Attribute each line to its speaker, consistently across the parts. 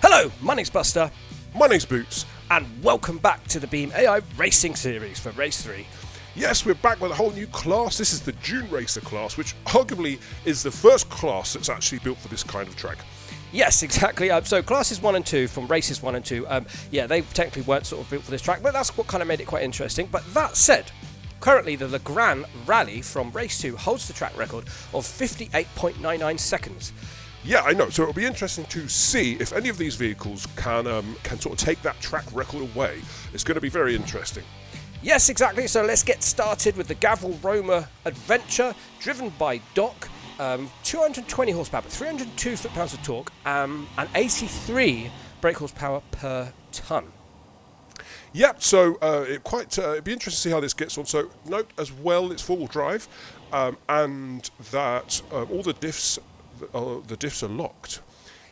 Speaker 1: Hello, my name's Buster,
Speaker 2: My name's Boots.
Speaker 1: and welcome back to the Beam AI Racing Series for Race 3.
Speaker 2: Yes, we're back with a whole new class. This is the Dune Racer class, which arguably is the first class that's actually built for this kind of track.
Speaker 1: Yes, exactly. So classes 1 and 2 from races 1 and 2, they technically weren't sort of built for this track, but that's what kind of made it quite interesting. But that said, currently the Legrand Rally from race 2 holds the track record of 58.99 seconds.
Speaker 2: Yeah, I know. So it'll be interesting to see if any of these vehicles can sort of take that track record away. It's going to be very interesting.
Speaker 1: Yes, exactly. So let's get started with the Gavril Roma Adventure, driven by Doc. 220 horsepower, but 302 foot-pounds of torque, and 83 brake horsepower per tonne.
Speaker 2: Yeah, so it'd be interesting to see how this gets on. So note as well, it's four-wheel drive, and that all the diffs are locked.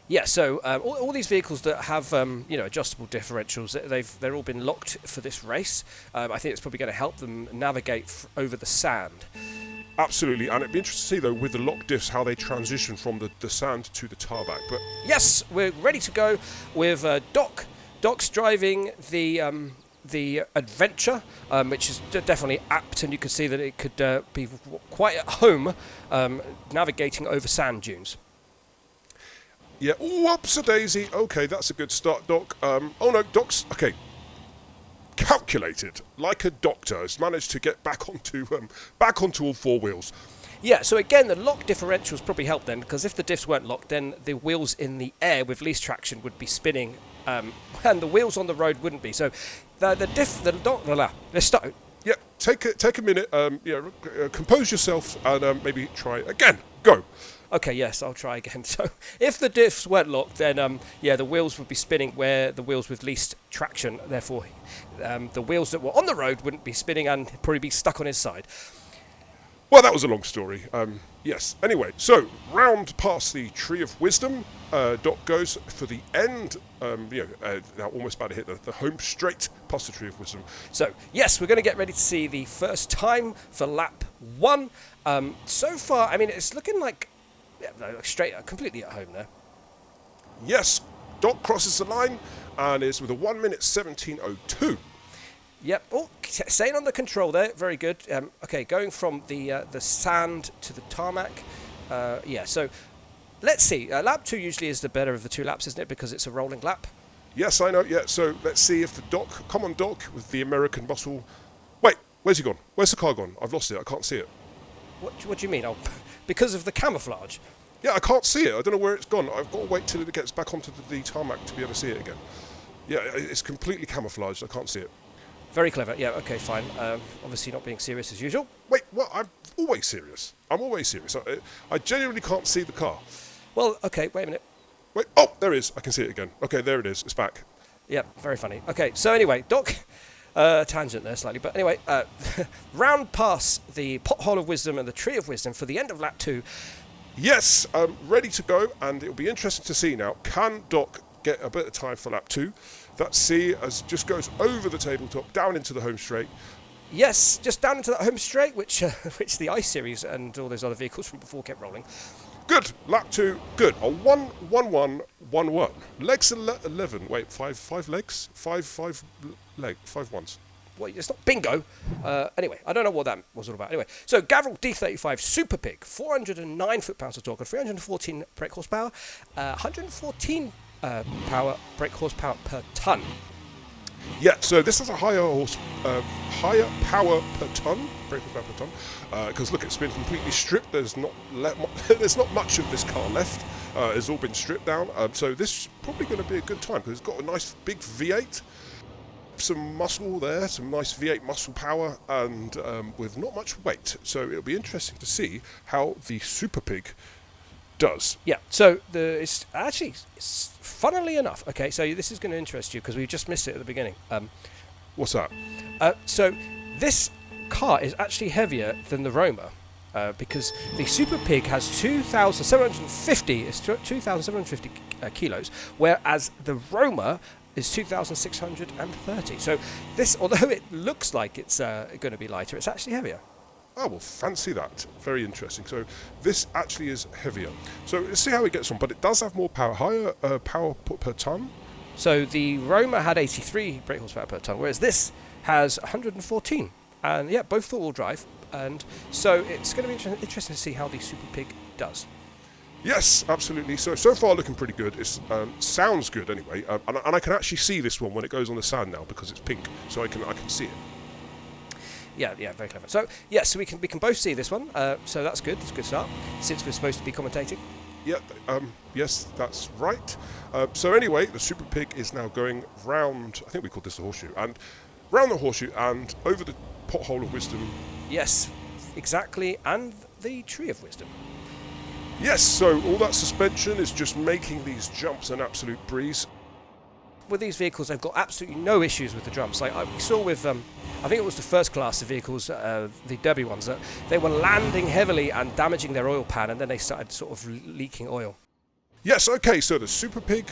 Speaker 1: Yeah, so all these vehicles that have adjustable differentials, they're all been locked for this race. I think it's probably going to help them navigate over the sand.
Speaker 2: Absolutely, and it'd be interesting to see though with the lock diffs how they transition from the sand to the tarmac. But
Speaker 1: yes, we're ready to go with Doc. Doc's driving the Adventure, which is definitely apt, and you can see that it could be quite at home navigating over sand dunes.
Speaker 2: Yeah, whoops-a-daisy. Okay, that's a good start, Doc. Oh no, Doc's okay. Calculated, like a doctor, has managed to get back onto all four wheels.
Speaker 1: Yeah, so again, the lock differentials probably help then, because if the diffs weren't locked, then the wheels in the air with least traction would be spinning, and the wheels on the road wouldn't be. So let's start.
Speaker 2: Yeah, take a minute. Compose yourself and maybe try again. Go.
Speaker 1: Okay, yes, I'll try again. So if the diffs weren't locked, then the wheels would be spinning where the wheels with least traction. Therefore, the wheels that were on the road wouldn't be spinning and probably be stuck on his side.
Speaker 2: Well, that was a long story. Yes. Anyway, so round past the Tree of Wisdom, Doc goes for the end. Now almost about to hit the home straight past the Tree of Wisdom.
Speaker 1: So yes, we're going to get ready to see the first time for lap 1. So far, I mean, it's looking like straight, completely at home there.
Speaker 2: Yes, Doc crosses the line and is with a 1 minute 17:02.
Speaker 1: Yep. Oh, staying on the control there. Very good. Okay, going from the sand to the tarmac. So let's see. Lap 2 usually is the better of the two laps, isn't it? Because it's a rolling lap.
Speaker 2: Yes, I know. Yeah. So let's see if the Doc. Come on, Doc, with the American muscle. Wait, where's he gone? Where's the car gone? I've lost it. I can't see it.
Speaker 1: What do you mean? Oh, because of the camouflage.
Speaker 2: Yeah, I can't see it. I don't know where it's gone. I've got to wait till it gets back onto the tarmac to be able to see it again. Yeah, it's completely camouflaged. I can't see it.
Speaker 1: Very clever. Yeah, okay, fine. Obviously not being serious as usual.
Speaker 2: Wait, what? I'm always serious. I genuinely can't see the car.
Speaker 1: Well, okay, wait a minute.
Speaker 2: Wait, oh, there it is. I can see it again. Okay, there it is. It's back.
Speaker 1: Yeah, very funny. Okay, so anyway, Doc, tangent there slightly, but anyway, round past the Pothole of Wisdom and the Tree of Wisdom for the end of lap 2.
Speaker 2: Yes, ready to go, and it'll be interesting to see now. Can Doc get a bit of time for lap 2? That C as just goes over the tabletop, down into the home straight.
Speaker 1: Yes, just down into that home straight, which the I-Series and all those other vehicles from before kept rolling.
Speaker 2: Good, lap 2, good. A 1-1-1-1-1. Legs 11. Wait, five legs? Five ones.
Speaker 1: Well, it's not bingo. Anyway, I don't know what that was all about. Anyway, so Gavril D35 SuperPig, 409 foot-pounds of torque and 314 brake horsepower, 114 brake horsepower per tonne.
Speaker 2: Yeah, so this is a higher power per tonne, brake horsepower per tonne. Because look, it's been completely stripped. There's not much of this car left. It's all been stripped down. So this is probably going to be a good time because it's got a nice big V8. Some muscle there, some nice V8 muscle power, and with not much weight. So it'll be interesting to see how the SuperPig does.
Speaker 1: Yeah, so it's funnily enough, okay, so this is going to interest you because we just missed it at the beginning.
Speaker 2: What's that?
Speaker 1: So this car is actually heavier than the Roma because the SuperPig has 2,750 kilos, whereas the Roma is 2,630. So this, although it looks like it's going to be lighter, it's actually heavier.
Speaker 2: Oh, well, fancy that. Very interesting. So this actually is heavier. So let's see how it gets on. But it does have more power, higher power per ton.
Speaker 1: So the Roma had 83 brake horsepower per ton, whereas this has 114. And yeah, both four-wheel drive. And so it's going to be interesting to see how the SuperPig does.
Speaker 2: Yes, absolutely. So far looking pretty good. It sounds good anyway. And I can actually see this one when it goes on the sand now because it's pink. So I can see it.
Speaker 1: Yeah, very clever. So yeah, so we can both see this one. So that's good. It's a good start since we're supposed to be commentating.
Speaker 2: Yeah. Yes, that's right. So anyway, the SuperPig is now going round. I think we called this the horseshoe, and round the horseshoe and over the pothole of wisdom.
Speaker 1: Yes, exactly, and the tree of wisdom.
Speaker 2: Yes. So all that suspension is just making these jumps an absolute breeze.
Speaker 1: With these vehicles, they've got absolutely no issues with the jumps. Like we saw with, I think it was the first class of vehicles, the Derby ones, that they were landing heavily and damaging their oil pan, and then they started sort of leaking oil.
Speaker 2: Yes, okay, so the SuperPig,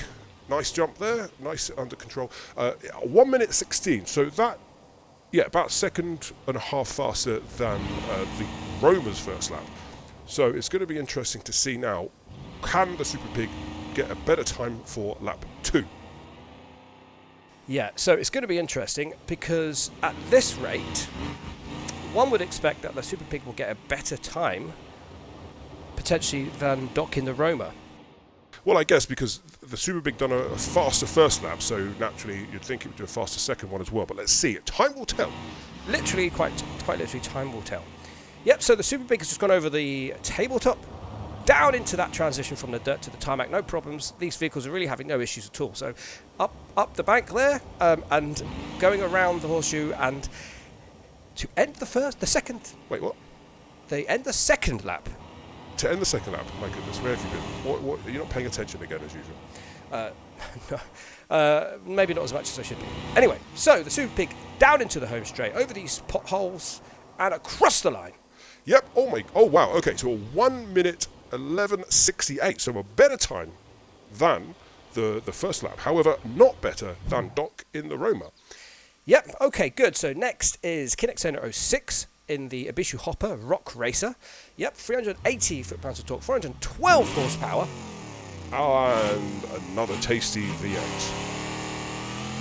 Speaker 2: nice jump there, nice under control. 1 minute 16, so that, yeah, about a second and a half faster than the Roma's first lap. So it's going to be interesting to see now, can the SuperPig get a better time for lap 2?
Speaker 1: Yeah, so it's going to be interesting because at this rate, one would expect that the SuperPig will get a better time, potentially, than Doc in the Roma.
Speaker 2: Well, I guess because the SuperPig done a faster first lap, so naturally you'd think it would do a faster second one as well. But let's see. Time will tell.
Speaker 1: Literally, quite literally, time will tell. Yep, so the SuperPig has just gone over the tabletop, down into that transition from the dirt to the tarmac, no problems. These vehicles are really having no issues at all. So up the bank there, and going around the horseshoe, and to end the second.
Speaker 2: Wait, what?
Speaker 1: They end the second lap.
Speaker 2: To end the second lap, my goodness, where have you been? What, you're not paying attention again as usual.
Speaker 1: No, maybe not as much as I should be. Anyway, so the SuperPig down into the home straight, over these potholes, and across the line.
Speaker 2: Yep. Oh wow. Okay. So 1 minute 11:68. So a better time than the first lap. However, not better than Doc in the Roma.
Speaker 1: Yep. Okay. Good. So next is Kinexona 06 in the Ibishu Hopper Rock Racer. Yep. 380 foot-pounds of torque, 412 horsepower,
Speaker 2: and another tasty V8.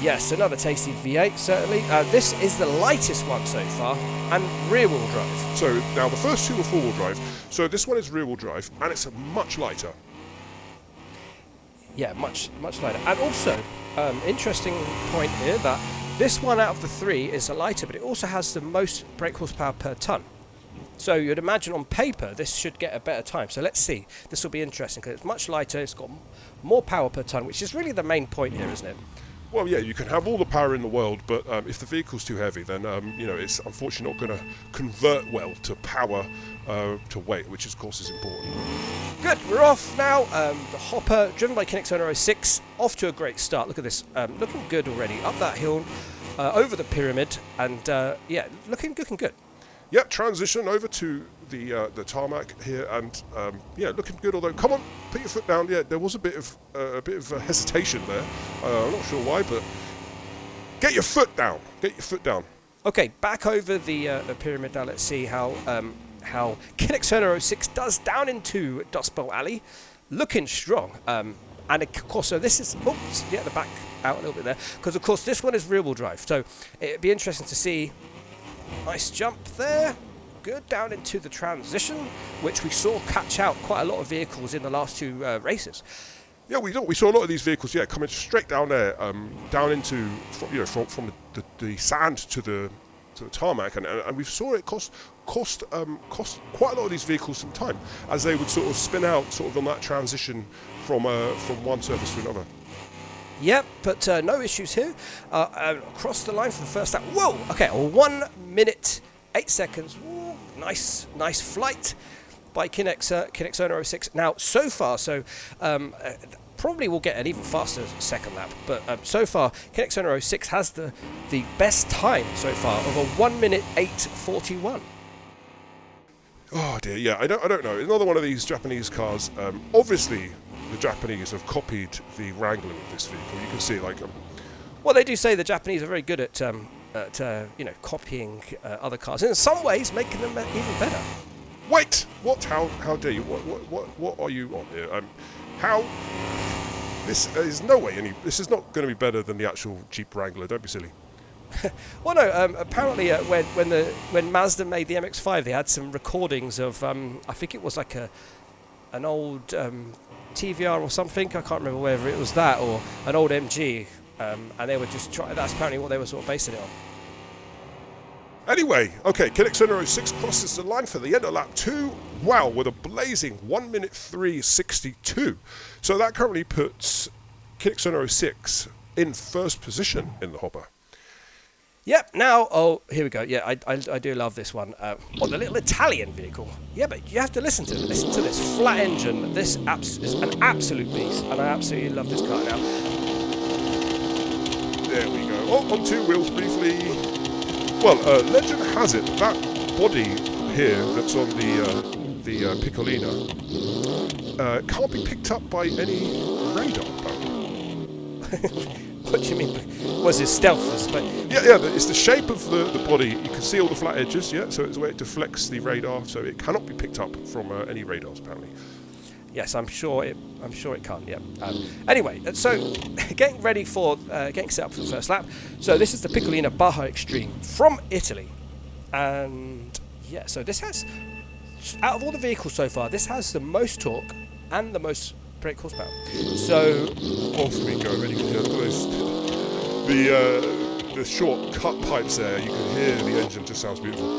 Speaker 1: Yes, another tasty V8, certainly. This is the lightest one so far, and rear-wheel drive.
Speaker 2: So now the first two are four-wheel drive, so this one is rear-wheel drive, and it's much lighter.
Speaker 1: Yeah, much lighter. And also, interesting point here, that this one out of the three is a lighter, but it also has the most brake horsepower per ton. So you'd imagine on paper this should get a better time. So let's see. This will be interesting, because it's much lighter, it's got more power per ton, which is really the main point here, isn't it?
Speaker 2: Well, yeah, you can have all the power in the world, but if the vehicle's too heavy, then it's unfortunately not going to convert well to power to weight, which of course is important.
Speaker 1: Good, we're off now. The Hopper, driven by Kinexona 06, off to a great start. Look at this, looking good already. Up that hill, over the pyramid, and yeah, looking good.
Speaker 2: Yep, transition over to the tarmac here, and yeah, looking good. Although, come on, put your foot down. Yeah, there was a bit of hesitation there. I'm not sure why, but get your foot down. Get your foot down.
Speaker 1: Okay, back over the pyramid now. Let's see how Kinexona 06 does down into Dust Bowl Alley, looking strong. And of course, so this is the back out a little bit there, because of course this one is rear-wheel drive. So it'd be interesting to see. Nice jump there. Good down into the transition, which we saw catch out quite a lot of vehicles in the last two races.
Speaker 2: Yeah, we saw a lot of these vehicles, yeah, coming straight down there, down into from the sand to the tarmac, and we saw it cost quite a lot of these vehicles some time as they would sort of spin out sort of on that transition from one surface to another.
Speaker 1: Yep, but no issues here. Across the line for the first lap. Whoa! Okay, 1 minute 8 seconds. Whoa, nice flight by Kinexona 06. Now, so far, probably will get an even faster second lap. But so far, Kinexona 06 has the best time so far of a 1 minute 8:41.
Speaker 2: Oh dear, yeah, I don't know. Another one of these Japanese cars. Obviously, the Japanese have copied the wrangling of this vehicle. You can see, like,
Speaker 1: well, they do say the Japanese are very good at at copying other cars, and in some ways making them even better.
Speaker 2: Wait! What? How dare you? What are you on here? How? This is no way this is not going to be better than the actual Jeep Wrangler. Don't be silly.
Speaker 1: Well, no. Apparently, when Mazda made the MX-5, they had some recordings of I think it was like an old TVR or something. I can't remember whether it was that or an old MG, and they were just trying. That's apparently what they were sort of basing it on.
Speaker 2: Anyway, okay, Koenigsegg 06 crosses the line for the end of lap 2. Wow, with a blazing 1 minute 3:62. So that currently puts Koenigsegg 06 in first position in the hopper.
Speaker 1: Yep, now, here we go. Yeah, I do love this one. The little Italian vehicle. Yeah, but you have to listen to it. Listen to this flat engine. This is an absolute beast, and I absolutely love this car now.
Speaker 2: There we go. Oh, on two wheels briefly. Well, legend has it that body here that's on the Piccolina can't be picked up by any radar.
Speaker 1: What do you mean? Was it stealth? But
Speaker 2: yeah, but it's the shape of the body. You can see all the flat edges, yeah. So it's the way it deflects the radar, so it cannot be picked up from any radars apparently.
Speaker 1: Yes, I'm sure it can't. Yeah. Anyway, so getting ready for getting set up for the first lap. So this is the Piccolina Baja Extreme from Italy, and yeah. So this has, out of all the vehicles so far, this has the most torque and the most brake horsepower. So
Speaker 2: off we go. Ready to hear those. The short cut pipes there. You can hear the engine. Just sounds beautiful.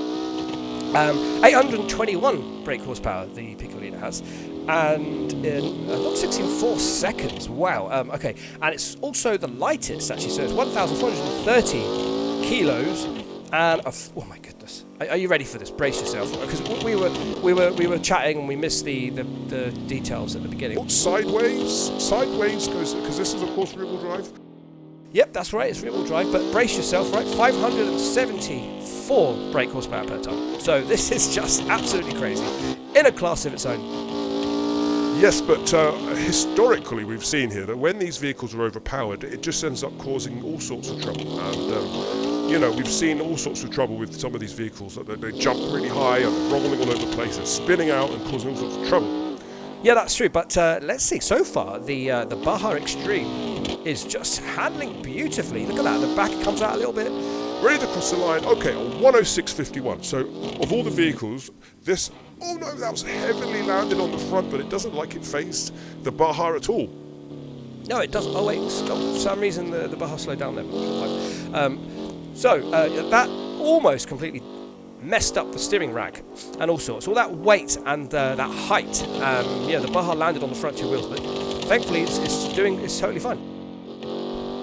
Speaker 1: 821 brake horsepower the Piccolina has, and in not 64 seconds. Wow. Okay, and it's also the lightest actually. So it's 1,430 kilos, and oh my goodness, are you ready for this? Brace yourself, because we were chatting and we missed the details at the beginning.
Speaker 2: Sideways goes, because this is of course rear-wheel drive.
Speaker 1: Yep, that's right, it's rear-wheel drive, but brace yourself, right? 574 brake horsepower per tonne. So this is just absolutely crazy, in a class of its own.
Speaker 2: Yes, but historically we've seen here that when these vehicles are overpowered, it just ends up causing all sorts of trouble. And, we've seen all sorts of trouble with some of these vehicles. That they jump really high and they're rolling all over the place and spinning out and causing all sorts of trouble.
Speaker 1: Yeah, that's true, but let's see. So far, the Baja Extreme is just handling beautifully. Look at that, the back comes out a little bit.
Speaker 2: Ready to cross the line. Okay, a 106.51. So, of all the vehicles, this... Oh no, that was heavily landed on the front, but it doesn't like it phased the Baja at all.
Speaker 1: No, it doesn't. Oh wait, for some reason the Baja slowed down there. That almost completely messed up the steering rack and all sorts. All that weight and that height. The Baja landed on the front two wheels, but thankfully it's totally fine.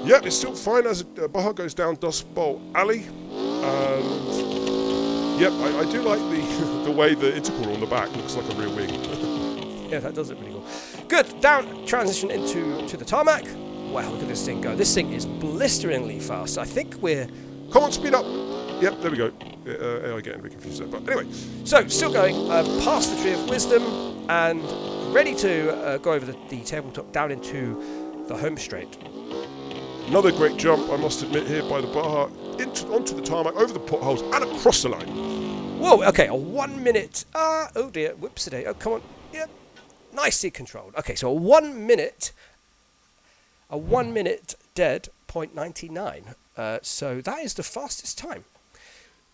Speaker 2: Yeah, it's still fine as Baja goes down Dust Bowl Alley. And yep, I do like the way the intercooler on the back looks like a real wing.
Speaker 1: Yeah, that does look really cool. Good, down, transition into the tarmac. Wow, look at this thing go. This thing is blisteringly fast. I think we're...
Speaker 2: Come on, speed up. Yep, there we go. I get a bit confused there, but anyway.
Speaker 1: So, still going past the Tree of Wisdom and ready to go over the tabletop down into the home straight.
Speaker 2: Another great jump, I must admit, here by the Baja, onto the tarmac, over the potholes, and across the line.
Speaker 1: Whoa, okay, a 1 minute... oh dear, whoops-a-day. Oh, come on. Yep, nicely controlled. Okay, so a 1 minute dead, 0.99. So that is the fastest time.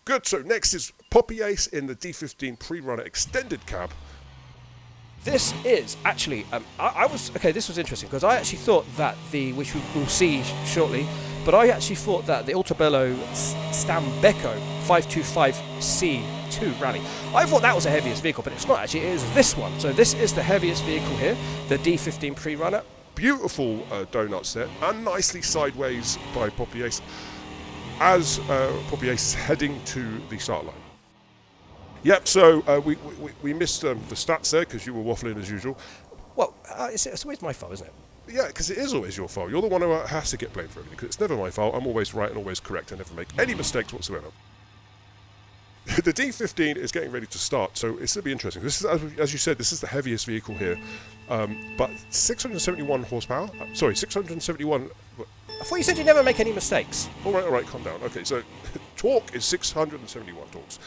Speaker 2: Good, so next is Poppy Ace in the D15 pre-runner extended cab.
Speaker 1: This is actually, this was interesting, because I actually thought that which we'll see shortly, but I actually thought that the Autobello Stambecco 525C2 Rally, I thought that was the heaviest vehicle, but it's not actually, it is this one. So this is the heaviest vehicle here, the D15 pre-runner.
Speaker 2: Beautiful donut set, and nicely sideways by Poppy Ace, as Poppy Ace is heading to the start line. Yep, so we missed the stats there because you were waffling as usual.
Speaker 1: Well, it's always my fault, isn't it?
Speaker 2: Yeah, because it is always your fault. You're the one who has to get blamed for everything, because it's never my fault. I'm always right and always correct. I never make any mistakes whatsoever. The D15 is getting ready to start, so it's going to be interesting. This is, as you said, this is the heaviest vehicle here, but 671 horsepower. 671.
Speaker 1: I thought you said you never make any mistakes.
Speaker 2: All right, calm down. Okay, so torque is 671 torques,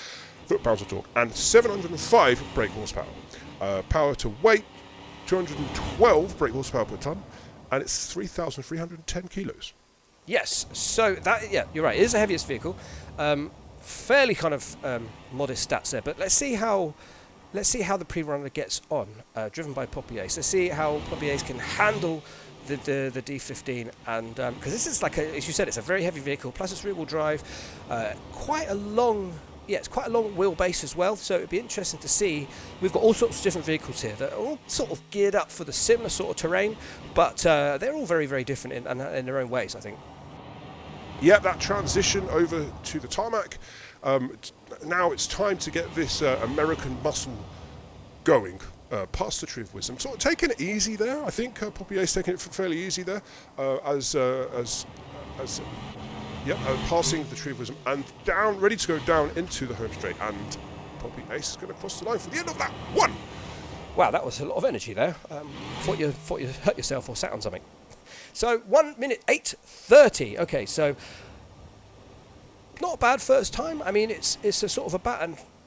Speaker 2: foot-pounds of torque, and 705 brake horsepower. Power to weight, 212 brake horsepower per ton, and it's 3,310 kilos.
Speaker 1: Yes, so that, yeah, you're right. It is the heaviest vehicle. Fairly kind of modest stats there, but let's see how the pre-runner gets on, driven by Poppy Ace. Let's see how Poppy Ace can handle the D15, and because this is like as you said, it's a very heavy vehicle. Plus, it's rear-wheel drive, quite a long. Yeah, it's quite a long wheelbase as well, so it'd be interesting to see. We've got all sorts of different vehicles here that are all sort of geared up for the similar sort of terrain, but they're all very, very different in their own ways, I think.
Speaker 2: Yeah, that transition over to the tarmac. Now it's time to get this American muscle going past the Tree of Wisdom. Sort of taking it easy there. I think Poppy Ace taking it fairly easy there passing the Tree of Wisdom and down, ready to go down into the home straight. And Poppy Ace is going to cross the line for the end of that one.
Speaker 1: Wow, that was a lot of energy there. Thought you hurt yourself or sat on something. So 1 minute 8:30. Okay, so not a bad first time. I mean, it's a sort of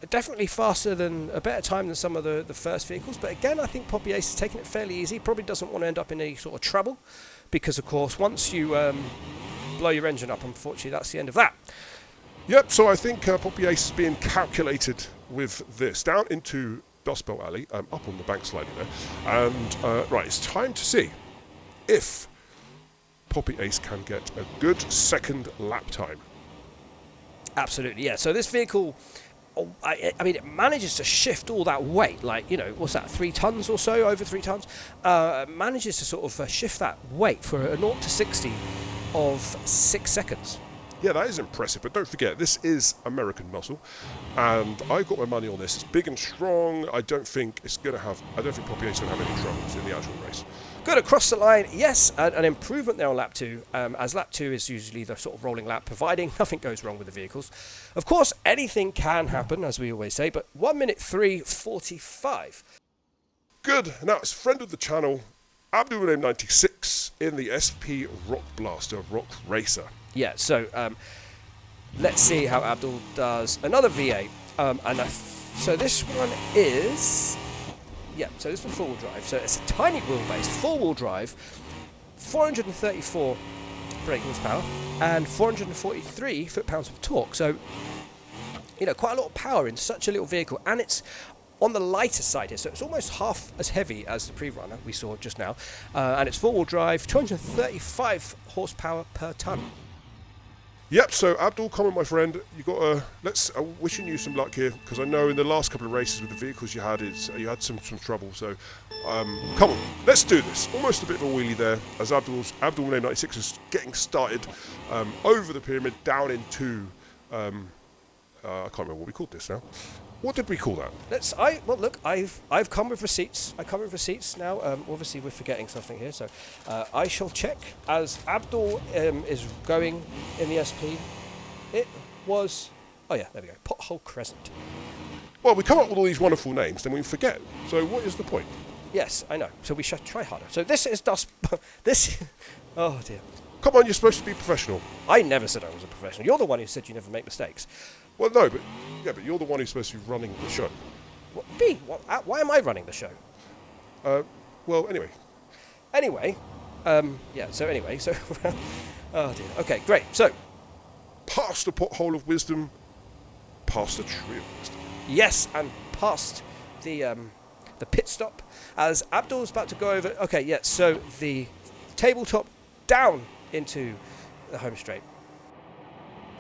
Speaker 1: definitely faster than a better time than some of the first vehicles. But again, I think Poppy Ace is taking it fairly easy. Probably doesn't want to end up in any sort of trouble, because of course once you blow your engine up, unfortunately that's the end of that.
Speaker 2: Yep. So I think Poppy Ace is being calculated with this down into Dust Bowl Alley, up on the bank slightly there, and right, it's time to see if Poppy Ace can get a good second lap time.
Speaker 1: Absolutely, yeah. So this vehicle, I mean, it manages to shift all that weight, like, you know, what's that, 3 tons or so, over 3 tons, manages to sort of shift that weight for a 0 to 60 of 6 seconds.
Speaker 2: Yeah, that is impressive, but don't forget, this is American muscle, and I got my money on this. It's big and strong. I don't think Poppy Ace is going to have any troubles in the actual race.
Speaker 1: Good, across the line, yes, an improvement there on lap 2, as lap 2 is usually the sort of rolling lap, providing nothing goes wrong with the vehicles. Of course, anything can happen, as we always say, but 1 minute 3:45.
Speaker 2: Good, now it's friend of the channel, Abdul 96 in the SP Rock Blaster Rock Racer.
Speaker 1: Yeah, so let's see how Abdul does. Another V8, so this one is... Yeah, so this is four-wheel drive. So it's a tiny wheelbase, four-wheel drive, 434 brake horsepower, and 443 foot-pounds of torque. So, you know, quite a lot of power in such a little vehicle, and it's on the lighter side here. So it's almost half as heavy as the pre-runner we saw just now, and it's four-wheel drive, 235 horsepower per ton.
Speaker 2: Yep, so Abdul, come on, my friend. You got wishing you some luck here, because I know in the last couple of races with the vehicles you had, you had some trouble. So, come on, let's do this. Almost a bit of a wheelie there, as Abdul 96 is getting started over the pyramid down into. I can't remember what we called this now. What did we call that?
Speaker 1: Well, look, I've come with receipts. I come with receipts now. Obviously, we're forgetting something here, so I shall check. As Abdul is going in the SP, it was... Oh, yeah, there we go. Pothole Crescent.
Speaker 2: Well, we come up with all these wonderful names, then we forget. So what is the point?
Speaker 1: Yes, I know. So we should try harder. So this is Dust... this... Oh, dear.
Speaker 2: Come on, you're supposed to be professional.
Speaker 1: I never said I was a professional. You're the one who said you never make mistakes.
Speaker 2: Well, no, but you're the one who's supposed to be running the show.
Speaker 1: What, me? Why am I running the show?
Speaker 2: Well, anyway.
Speaker 1: Anyway, so oh dear. Okay, great. So,
Speaker 2: past the pothole of wisdom, past the tree of wisdom.
Speaker 1: Yes, and past the pit stop as Abdul's about to go over. Okay, yeah. So the tabletop down into the home straight.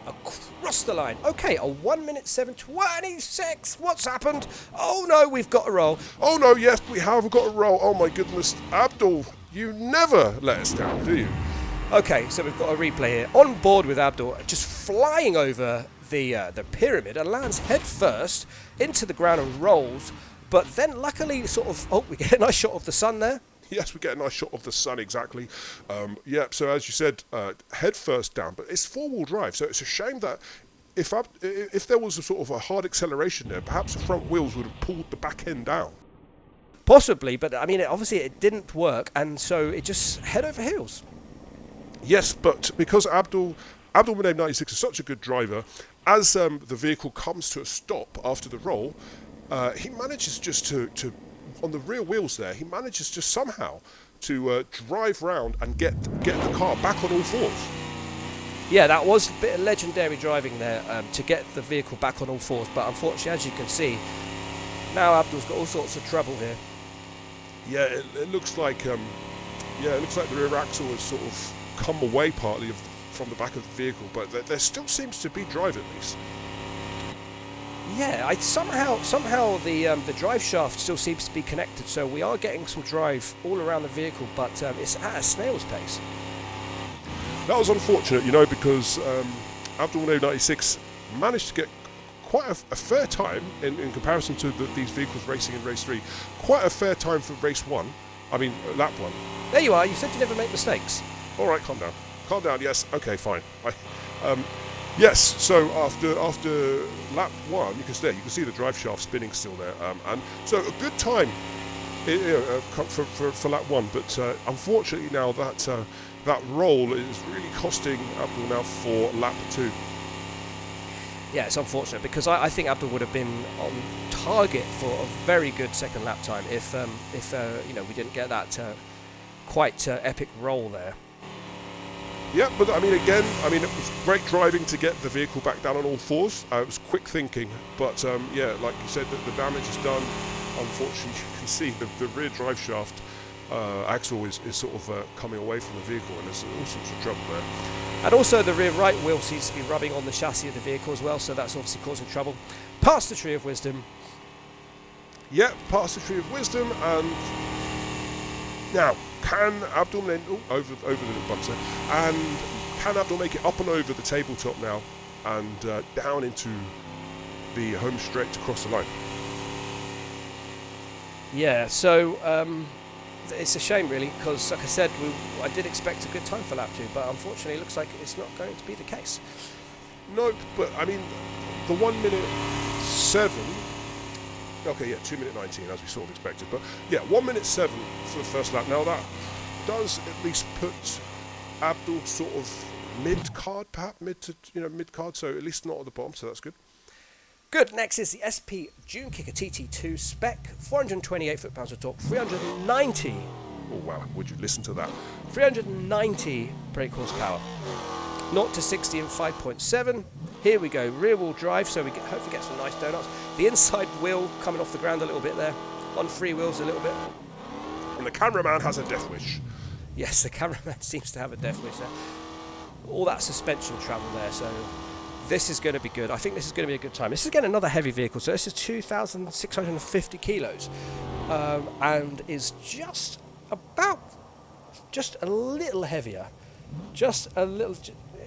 Speaker 1: Across the line. Okay, a 1 minute 7:26. What's happened? Oh no, we've got a roll.
Speaker 2: Oh no, yes, we have got a roll. Oh my goodness, Abdul, you never let us down, do you?
Speaker 1: Okay, so we've got a replay here. On board with Abdul, just flying over the pyramid and lands head first into the ground and rolls. But then, luckily, we get a nice shot of the sun there.
Speaker 2: Yes, we get a nice shot of the sun, exactly. So as you said, head first down, but it's four-wheel drive, so it's a shame that if there was a sort of a hard acceleration there, perhaps the front wheels would have pulled the back end down.
Speaker 1: Possibly, but I mean, obviously it didn't work, and so it just head over heels.
Speaker 2: Yes, but because Abdul Munaib 96 is such a good driver, as the vehicle comes to a stop after the roll, he manages just to on the rear wheels there, he manages just somehow to drive round and get the car back on all fours.
Speaker 1: Yeah, that was a bit of legendary driving there to get the vehicle back on all fours, but unfortunately, as you can see, now Abdul's got all sorts of trouble here.
Speaker 2: Yeah, it looks like the rear axle has sort of come away partly from the back of the vehicle, but there still seems to be drive at least.
Speaker 1: Yeah, somehow the drive shaft still seems to be connected, so we are getting some drive all around the vehicle, but it's at a snail's pace.
Speaker 2: That was unfortunate, because Abdul Munaib 96 managed to get quite a fair time in comparison to these vehicles racing in race 3. Quite a fair time for race 1. I mean, lap 1.
Speaker 1: There you are. You said you never make mistakes.
Speaker 2: All right, calm down. Calm down. Yes. Okay. Fine. Yes. So after lap 1, you can see the drive shaft spinning still there, and so a good time for lap 1. But unfortunately now that roll is really costing Abdul now for lap 2.
Speaker 1: Yeah, it's unfortunate because I think Abdul would have been on target for a very good second lap time if we didn't get that quite epic roll there.
Speaker 2: Yeah, but it was great driving to get the vehicle back down on all fours. It was quick thinking, but like you said, the damage is done. Unfortunately, you can see the rear drive shaft axle is sort of coming away from the vehicle, and there's all sorts of trouble there.
Speaker 1: And also the rear right wheel seems to be rubbing on the chassis of the vehicle as well, so that's obviously causing trouble. Past the Tree of Wisdom.
Speaker 2: Yep, past the Tree of Wisdom, and now can Abdul over the little bumps there, and can Abdul make it up and over the tabletop now and down into the home straight to cross the line?
Speaker 1: Yeah, so it's a shame really, because like I said, I did expect a good time for lap 2, but unfortunately it looks like it's not going to be the case.
Speaker 2: No, but the 1 minute 7. Okay, yeah, 2 minute 19 as we sort of expected, but yeah, 1 minute 7 for the first lap. Now that does at least put Abdul sort of mid-card, perhaps mid-card, so at least not at the bottom, so that's good.
Speaker 1: Good. Next is the SP Dune Kicker TT2 spec, 428 foot-pounds of torque, 390.
Speaker 2: Oh wow! Would you listen to that?
Speaker 1: 390 brake horsepower. 0 to 60 in 5.7. Here we go. Rear-wheel drive, so we hopefully get some nice donuts. The inside wheel coming off the ground a little bit there. On free wheels a little bit.
Speaker 2: And the cameraman has a death wish.
Speaker 1: Yes, the cameraman seems to have a death wish there. All that suspension travel there, so this is going to be good. I think this is going to be a good time. This is again another heavy vehicle, so this is 2,650 kilos, and is just a little heavier,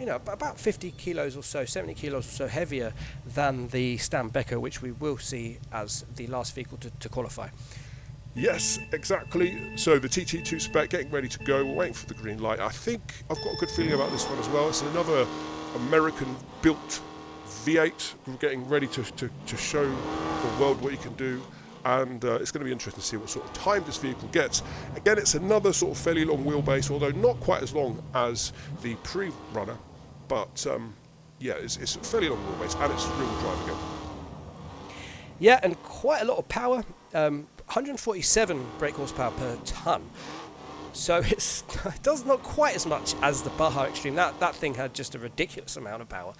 Speaker 1: about 50 kilos or so, 70 kilos or so heavier than the Stambecco, which we will see as the last vehicle to qualify.
Speaker 2: Yes, exactly. So the TT2 spec getting ready to go. We're waiting for the green light. I think I've got a good feeling about this one as well. It's another American-built V8. We're getting ready to show the world what you can do. And it's going to be interesting to see what sort of time this vehicle gets. Again, it's another sort of fairly long wheelbase, although not quite as long as the pre-runner. But it's a fairly long wheelbase, and it's rear-wheel drive again.
Speaker 1: Yeah, and quite a lot of power. 147 brake horsepower per ton. So it does not quite as much as the Baja Extreme. That thing had just a ridiculous amount of power.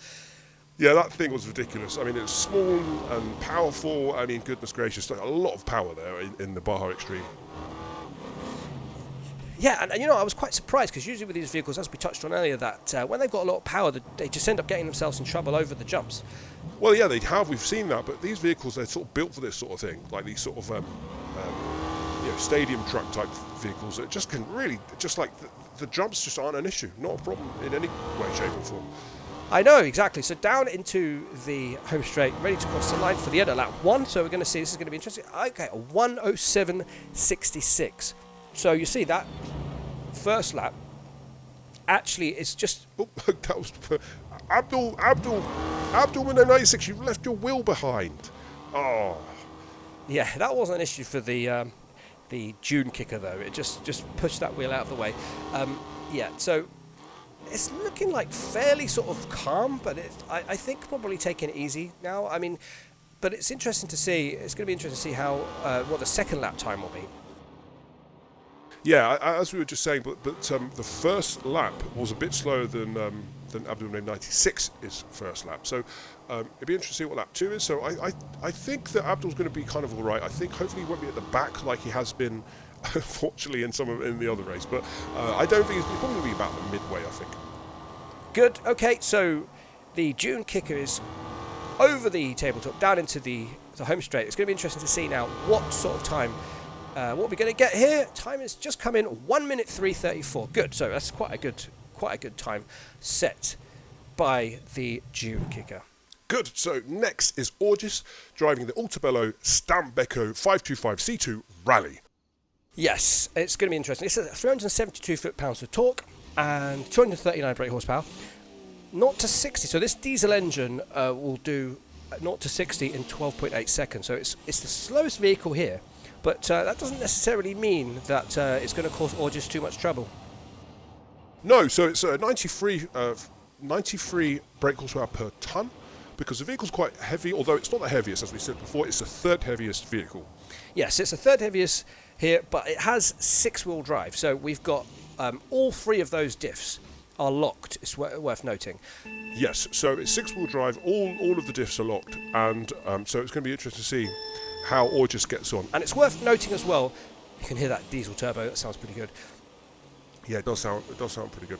Speaker 2: Yeah, that thing was ridiculous. It was small and powerful. Goodness gracious, a lot of power there in the Baja Extreme.
Speaker 1: Yeah, and I was quite surprised, because usually with these vehicles, as we touched on earlier, that when they've got a lot of power, they just end up getting themselves in trouble over the jumps.
Speaker 2: Well, yeah, they have. We've seen that. But these vehicles, they're sort of built for this sort of thing, like these sort of stadium truck type vehicles that just can really, just like the jumps just aren't an issue, not a problem in any way, shape or form.
Speaker 1: I know, exactly. So down into the home straight, ready to cross the line for the end of lap 1. So we're going to see, this is going to be interesting. Okay, a 1:07.66. So you see that first lap, actually it's just...
Speaker 2: Oh, that was... Abdul Munaib 96, you've left your wheel behind. Oh.
Speaker 1: Yeah, that wasn't an issue for the Dune Kicker, though. It just pushed that wheel out of the way. So it's looking like fairly sort of calm, but I think probably taking it easy now. I mean, but it's interesting to see. It's going to be interesting to see how what the second lap time will be.
Speaker 2: Yeah, as we were just saying, but the first lap was a bit slower than Abdul 96 is first lap. So it'd be interesting to see what lap 2 is. So I think that Abdul's going to be kind of all right. I think hopefully he won't be at the back like he has been, unfortunately, in the other race. But I don't think he's probably going to be about the midway, I think. Good.
Speaker 1: Okay, so the Dune kicker is over the tabletop, down into the home straight. It's going to be interesting to see now what sort of time. What we're going to get here, time has just come in 1 minute 3:34. Good, so that's quite a good time set by the Dune kicker.
Speaker 2: Good, so next is August driving the Autobello Stambecco 525 C2 Rally.
Speaker 1: Yes, it's going to be interesting. It's a 372 foot-pounds of torque and 239 brake horsepower. 0 to 60, so this diesel engine will do 0 to 60 in 12.8 seconds. So it's the slowest vehicle here. But that doesn't necessarily mean that it's going to cause August too much trouble.
Speaker 2: No, so it's 93 brake horsepower per tonne, because the vehicle's quite heavy, although it's not the heaviest, as we said before, it's the third heaviest vehicle.
Speaker 1: Yes, it's the third heaviest here, but it has 6-wheel drive, so we've got all 3 of those diffs are locked, it's worth noting.
Speaker 2: Yes, so it's 6-wheel drive, all of the diffs are locked, and so it's going to be interesting to see how August gets on.
Speaker 1: And it's worth noting as well, you can hear that diesel turbo, that sounds pretty good.
Speaker 2: Yeah, it does sound pretty good.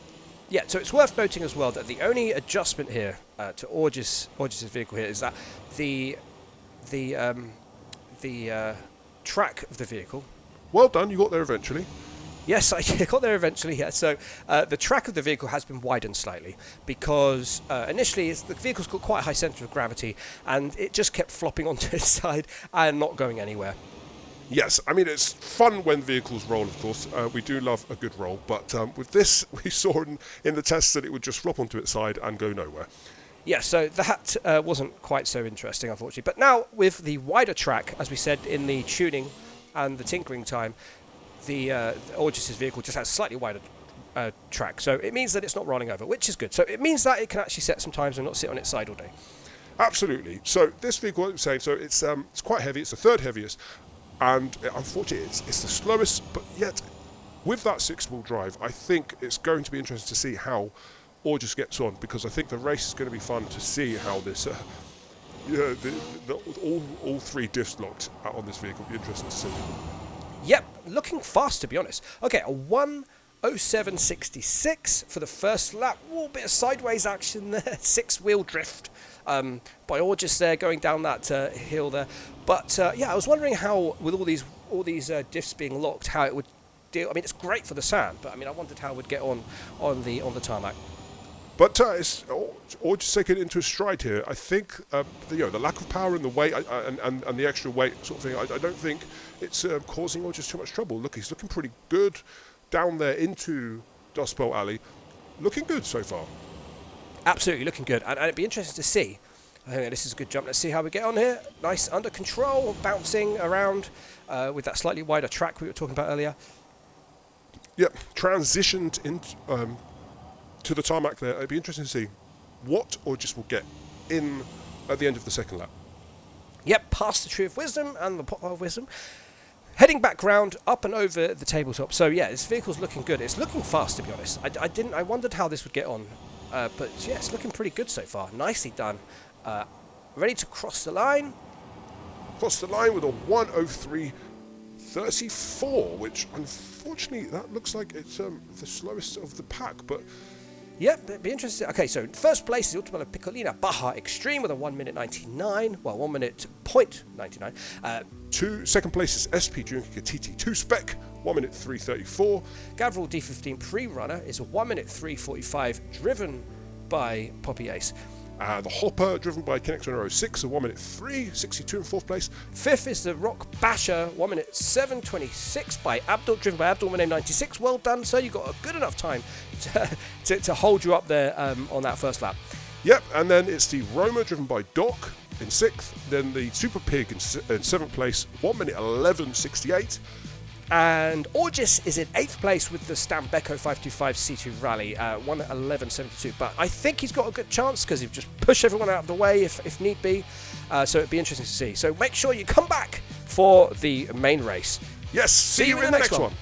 Speaker 1: Yeah, so it's worth noting as well that the only adjustment here to August's vehicle here is that the track of the vehicle.
Speaker 2: Well done, you got there eventually.
Speaker 1: Yes, I got there eventually, yeah. So the track of the vehicle has been widened slightly because initially the vehicle's got quite a high centre of gravity and it just kept flopping onto its side and not going anywhere.
Speaker 2: Yes, I mean, it's fun when vehicles roll, of course. We do love a good roll, but with this, we saw in the tests that it would just flop onto its side and go nowhere.
Speaker 1: Yeah, so that wasn't quite so interesting, unfortunately. But now, with the wider track, as we said in the tuning and the tinkering time, the Augus's vehicle just has slightly wider track, so it means that it's not rolling over, which is good. So it means that it can actually set some times and not sit on its side all day.
Speaker 2: Absolutely. So this vehicle, what I'm saying, so it's quite heavy. It's the third heaviest, and unfortunately, it's the slowest. But yet, with that 6-wheel drive, I think it's going to be interesting to see how August gets on, because I think the race is going to be fun to see how this. All 3 diffs locked on this vehicle. Be interesting to see.
Speaker 1: Yep, looking fast, to be honest. Okay, a 1:07.66 for the first lap. Ooh, bit of sideways action there. 6-wheel drift by August there, going down that hill there. But yeah, I was wondering how, with all these diffs being locked, how it would deal. I mean, it's great for the sand, but I mean, I wondered how it would get on the tarmac.
Speaker 2: But it's August taking it into a stride here. I think the lack of power and the weight and the extra weight sort of thing. I don't think it's causing August too much trouble. Look, he's looking pretty good down there into Dust Bowl Alley. Looking good so far.
Speaker 1: Absolutely looking good, and it'd be interesting to see. I think this is a good jump. Let's see how we get on here. Nice under control, bouncing around with that slightly wider track we were talking about earlier.
Speaker 2: Yep, transitioned into. To the tarmac there. It'd be interesting to see what August will get in at the end of the second lap. Yep,
Speaker 1: past the Tree of Wisdom and the Pot of Wisdom. Heading back round, up and over the tabletop. So yeah, this vehicle's looking good. It's looking fast, to be honest. I wondered how this would get on, but yeah, it's looking pretty good so far. Nicely done. Ready to cross the line.
Speaker 2: Cross the line with a 1:03.34, which unfortunately that looks like it's the slowest of the pack, but.
Speaker 1: Yeah, it'd be interesting. Okay, so first place is Autobello Piccolina Baja Extreme with a 1:99. Well, 1:99.
Speaker 2: Second place is SP Dune TT2 Spec, 1:03.34.
Speaker 1: Gavril D35 Pre-Runner is a 1:03.45, driven by Poppy Ace.
Speaker 2: The Hopper, driven by Kinex 06, a 1:03.62 in fourth place.
Speaker 1: Fifth is the Rockbasher, 1:07.26 by Abdul, driven by Abdul, 96. Well done, sir. You got a good enough time to hold you up there on that first lap.
Speaker 2: Yep, and then it's the Roma, driven by Doc in sixth. Then the SuperPig in seventh place, 1:11.68.
Speaker 1: And Orgis is in 8th place with the Stambecco 525 C2 Rally, 1:11.72. But I think he's got a good chance because he'll just push everyone out of the way if need be. So it'd be interesting to see. So make sure you come back for the main race.
Speaker 2: Yes, see you in the next one.